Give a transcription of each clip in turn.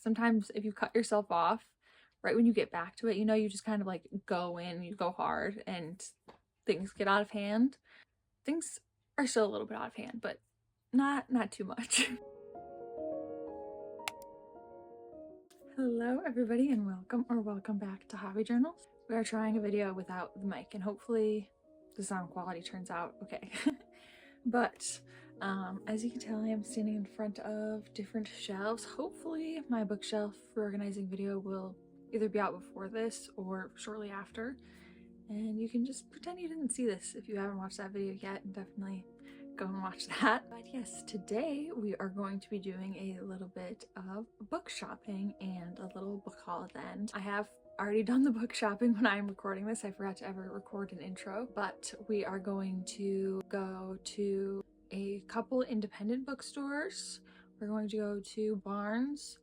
Sometimes if you cut yourself off right when you get back to it, you know, you just kind of like go in, you go hard, and things get out of hand. Things are still a little bit out of hand, but not too much. Hello everybody, and welcome back to Hobby Journals. We are trying a video without the mic, and hopefully the sound quality turns out okay. But as you can tell, I am standing in front of different shelves. Hopefully my bookshelf reorganizing video will either be out before this or shortly after, and you can just pretend you didn't see this if you haven't watched that video yet, and definitely go and watch that. But yes, today we are going to be doing a little bit of book shopping and a little book haul at the end. I have already done the book shopping when I'm recording this. I forgot to ever record an intro, but we are going to go to a couple independent bookstores. We're going to go to Barnes,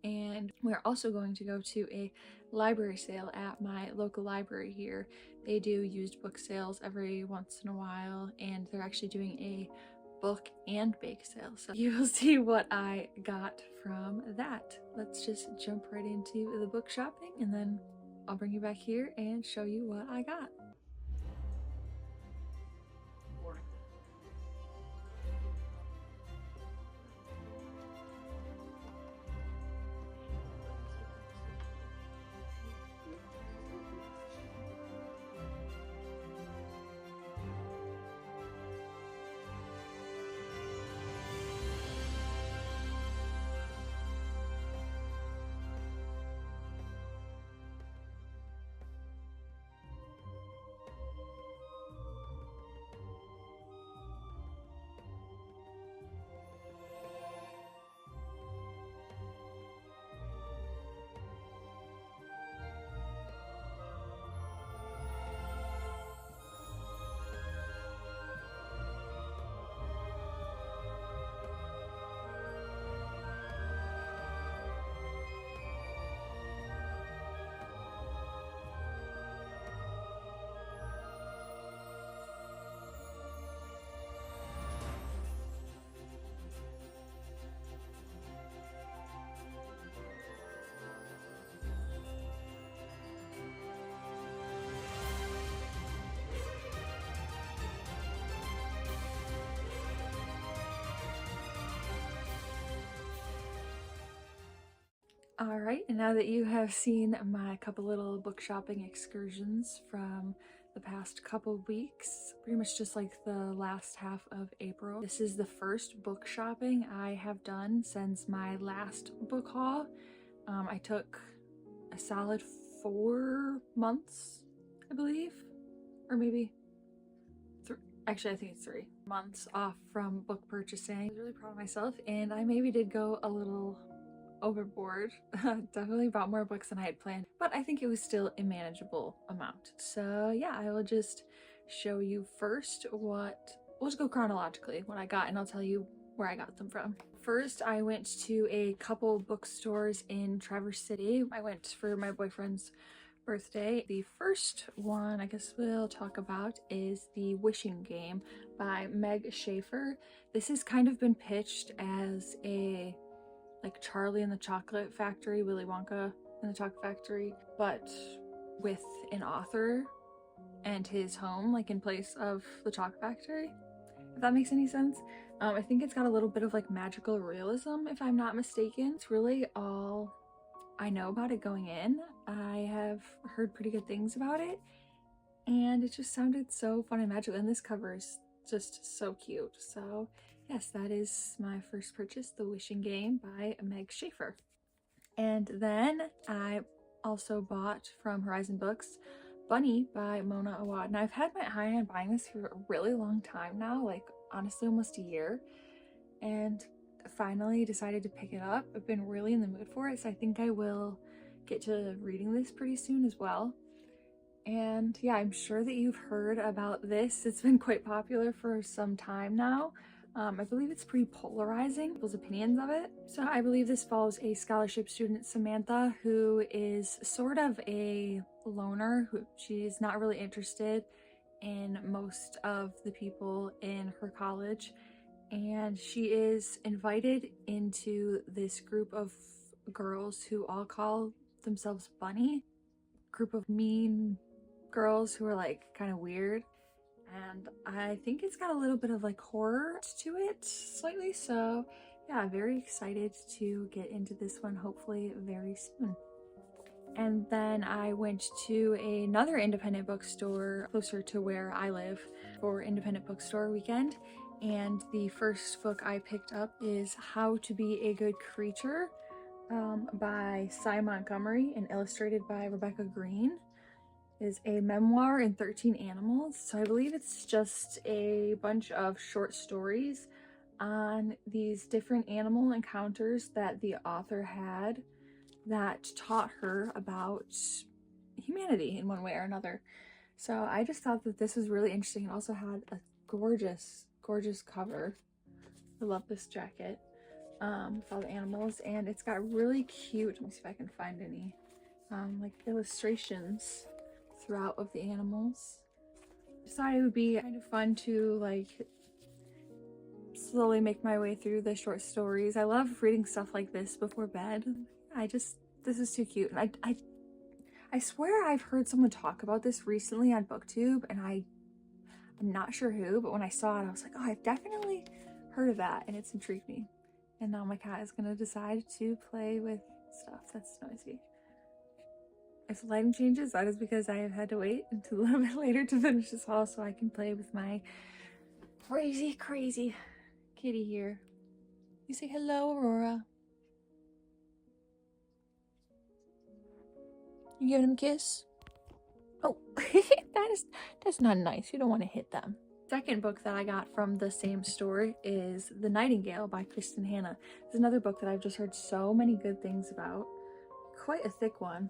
and we're also going to go to a library sale at my local library here. They do used book sales every once in a while, and they're actually doing a book and bake sale, so you will see what I got from that. Let's just jump right into the book shopping, and then I'll bring you back here and show you what I got. Alright, and now that you have seen my couple little book shopping excursions from the past couple weeks, pretty much just like the last half of April, this is the first book shopping I have done since my last book haul. I took a solid 4 months, I believe, or maybe actually I think it's 3 months off from book purchasing. I was really proud of myself, and I maybe did go a little overboard. Definitely bought more books than I had planned, but I think it was still a manageable amount. So yeah, I will just show you first we'll just go chronologically what I got, and I'll tell you where I got them from. First, I went to a couple bookstores in Traverse City. I went for my boyfriend's birthday. The first one I guess we'll talk about is The Wishing Game by Meg Shaffer. This has kind of been pitched as a like Charlie and the Chocolate Factory, Willy Wonka and the Chocolate Factory, but with an author and his home like in place of the Chocolate Factory, if that makes any sense. I think it's got a little bit of like magical realism, if I'm not mistaken. It's really all I know about it going in. I have heard pretty good things about it, and it just sounded so fun and magical, and this cover is just so cute. So yes, that is my first purchase, The Wishing Game by Meg Shaffer. And then I also bought from Horizon Books Bunny by Mona Awad. Now I've had my eye on buying this for a really long time now, like honestly almost a year, and finally decided to pick it up. I've been really in the mood for it, so I think I will get to reading this pretty soon as well. And yeah, I'm sure that you've heard about this. It's been quite popular for some time now. I believe it's pretty polarizing, people's opinions of it. So I believe this follows a scholarship student, Samantha, who is sort of a loner, who she's not really interested in most of the people in her college, and she is invited into this group of girls who all call themselves Bunny. Group of mean girls who are like kind of weird. And I think it's got a little bit of like horror to it slightly. So yeah, very excited to get into this one hopefully very soon. And then I went to another independent bookstore closer to where I live for independent bookstore weekend. And the first book I picked up is How to Be a Good Creature by Montgomery and illustrated by Rebecca Green. It is a memoir in 13 animals. So I believe it's just a bunch of short stories on these different animal encounters that the author had that taught her about humanity in one way or another. So I just thought that this was really interesting. It also had a gorgeous, gorgeous cover. I love this jacket with all the animals, and it's got really cute, let me see if I can find any like illustrations throughout of the animals. I thought it would be kind of fun to like slowly make my way through the short stories. I love reading stuff like this before bed. This is too cute. And I swear I've heard someone talk about this recently on BookTube, and I'm not sure who, but when I saw it, I was like, oh, I've definitely heard of that, and it's intrigued me. And now my cat is gonna decide to play with stuff that's noisy. If the lighting changes, that is because I have had to wait until a little bit later to finish this haul so I can play with my crazy, crazy kitty here. You say hello, Aurora. You giving him a kiss? Oh, that's not nice. You don't want to hit them. Second book that I got from the same store is The Nightingale by Kristin. It's another book that I've just heard so many good things about. Quite a thick one,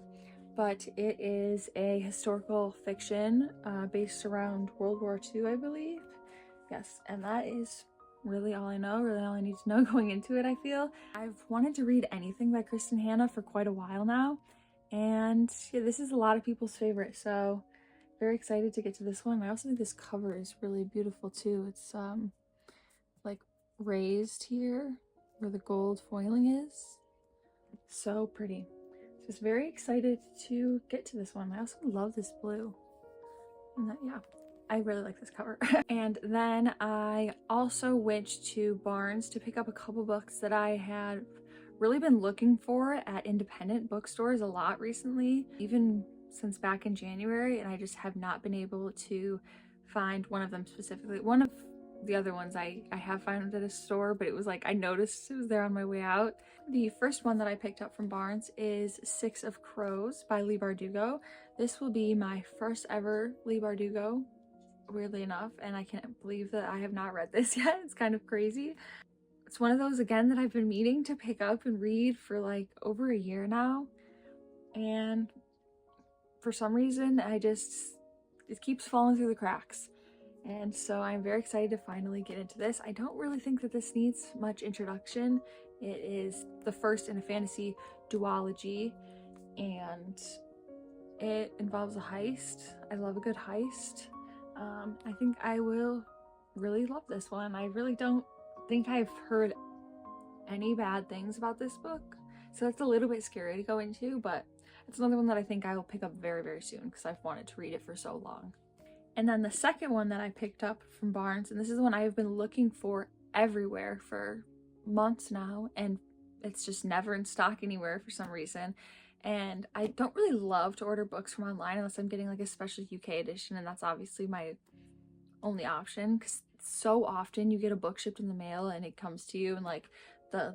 but it is a historical fiction based around World War II, I believe. Yes, and that is really all I know, really all I need to know going into it, I feel. I've wanted to read anything by Kristin for quite a while now, and yeah, this is a lot of people's favorite, so very excited to get to this one. I also think this cover is really beautiful too. It's like raised here where the gold foiling is. So pretty. Just very excited to get to this one. I also love this blue. And yeah, I really like this cover. And then I also went to Barnes to pick up a couple books that I had really been looking for at independent bookstores a lot recently, even since back in January, and I just have not been able to find one of them specifically. One of the other ones I have found at a store, but it was like I noticed it was there on my way out. The first one that I picked up from Barnes is Six of Crows by Leigh Bardugo. This will be my first ever Leigh Bardugo, weirdly enough, and I can't believe that I have not read this yet. It's kind of crazy. It's one of those, again, that I've been meaning to pick up and read for like over a year now, and for some reason it keeps falling through the cracks. And so I'm very excited to finally get into this. I don't really think that this needs much introduction. It is the first in a fantasy duology, and it involves a heist. I love a good heist. I think I will really love this one. I really don't think I've heard any bad things about this book, so that's a little bit scary to go into, but it's another one that I think I will pick up very, very soon because I've wanted to read it for so long. And then the second one that I picked up from Barnes, and this is the one I have been looking for everywhere for months now, and it's just never in stock anywhere for some reason. And I don't really love to order books from online unless I'm getting like a special UK edition, and that's obviously my only option because so often you get a book shipped in the mail and it comes to you and like the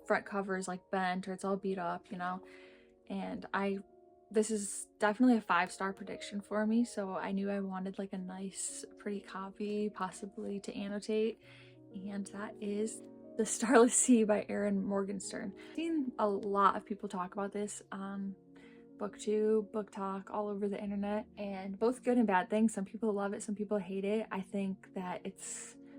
front cover is like bent or it's all beat up, you know. And this is definitely a 5-star prediction for me, so I knew I wanted like a nice pretty copy, possibly to annotate, and that is The Starless Sea by Erin Morgenstern. I've seen a lot of people talk about this on BookTube, Book Talk, all over the internet, and both good and bad things. Some people love it, some people hate it. I think that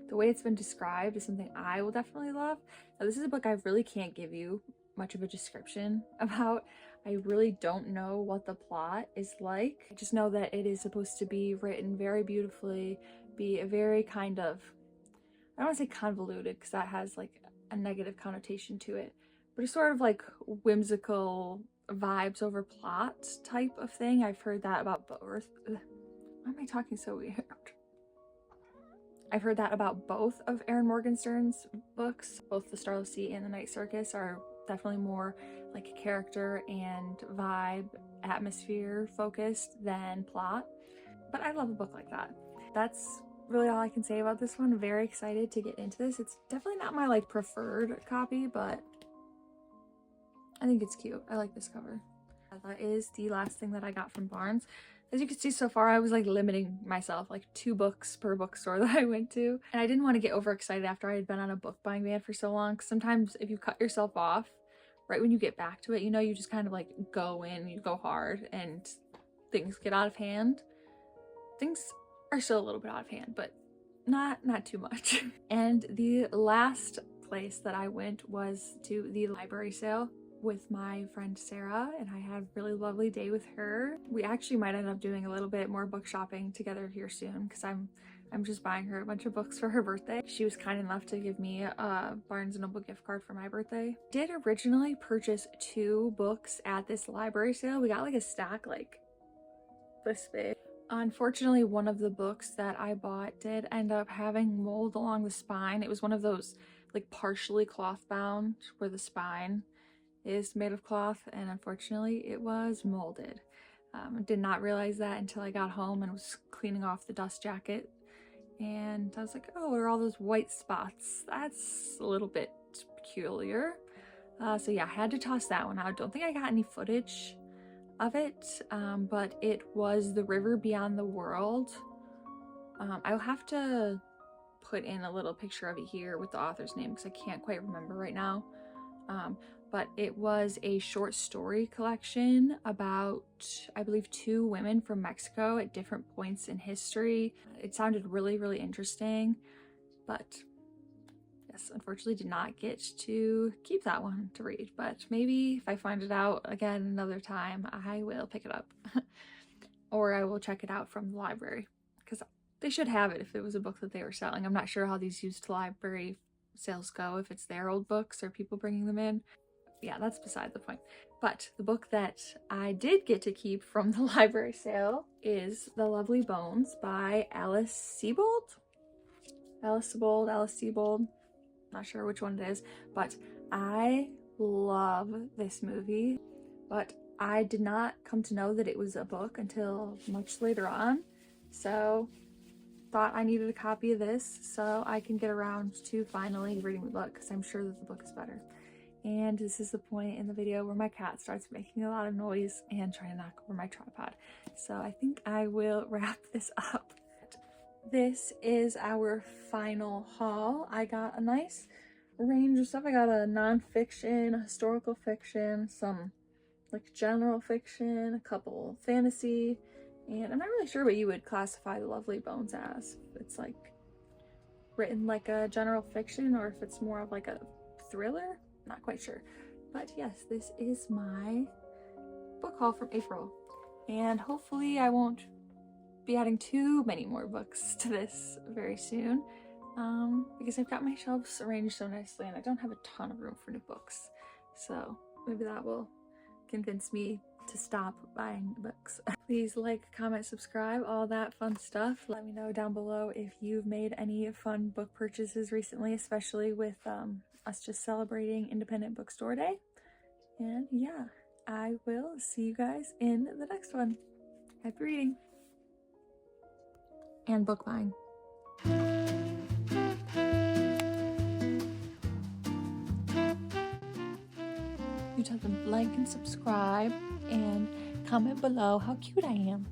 the way it's been described is something I will definitely love. Now, this is a book I really can't give you much of a description about. I really don't know what the plot is like. I just know that it is supposed to be written very beautifully, be a very kind of, I don't want to say convoluted because that has like a negative connotation to it, but it's sort of like whimsical vibes over plot type of thing. I've heard that about both. Why am I talking so weird? I've heard that about both of Erin Morgenstern's books. Both The Starless and The Night Circus are definitely more like character and vibe, atmosphere focused than plot. But I love a book like that. That's really all I can say about this one. Very excited to get into this. It's definitely not my like preferred copy, but I think it's cute. I like this cover. That is the last thing that I got from Barnes. As you can see so far, I was like limiting myself, like 2 books per bookstore that I went to. And I didn't want to get overexcited after I had been on a book buying ban for so long. Cause sometimes if you cut yourself off, right when you get back to it, you know, you just kind of like go in, you go hard and things get out of hand. Things are still a little bit out of hand, but not too much. And the last place that I went was to the library sale with my friend Sarah, and I had a really lovely day with her. We actually might end up doing a little bit more book shopping together here soon because I'm just buying her a bunch of books for her birthday. She was kind enough to give me a Barnes & Noble gift card for my birthday. Did originally purchase 2 books at this library sale. We got like a stack like this big. Unfortunately, one of the books that I bought did end up having mold along the spine. It was one of those like partially cloth bound where the spine is made of cloth, and unfortunately it was molded. I did not realize that until I got home and was cleaning off the dust jacket, and I was like, oh, what are all those white spots? That's a little bit peculiar. So yeah, I had to toss that one out. I don't think I got any footage of it, but it was The River Beyond the World. I'll have to put in a little picture of it here with the author's name because I can't quite remember right now. But it was a short story collection about, I believe, 2 women from Mexico at different points in history. It sounded really, really interesting, but yes, unfortunately did not get to keep that one to read. But maybe if I find it out again another time, I will pick it up. Or I will check it out from the library, because they should have it if it was a book that they were selling. I'm not sure how these used library sales go, if it's their old books or people bringing them in. Yeah, that's beside the point. But the book that I did get to keep from the library sale is The Lovely Bones by Alice Sebold. Alice Sebold. Not sure which one it is, but I love this movie. But I did not come to know that it was a book until much later on. So thought I needed a copy of this so I can get around to finally reading the book, because I'm sure that the book is better. And this is the point in the video where my cat starts making a lot of noise and trying to knock over my tripod. So I think I will wrap this up. This is our final haul. I got a nice range of stuff. I got a nonfiction, historical fiction, some like general fiction, a couple fantasy, and I'm not really sure what you would classify The Lovely Bones as. If it's like written like a general fiction or if it's more of like a thriller. Not quite sure. But yes, this is my book haul from April. And hopefully I won't be adding too many more books to this very soon. Because I've got my shelves arranged so nicely and I don't have a ton of room for new books. So maybe that will convince me to stop buying books. Please like, comment, subscribe, all that fun stuff. Let me know down below if you've made any fun book purchases recently, especially with us just celebrating Independent Bookstore Day. And yeah, I will see you guys in the next one. Happy reading and book buying. You tell them like and subscribe and comment below how cute I am.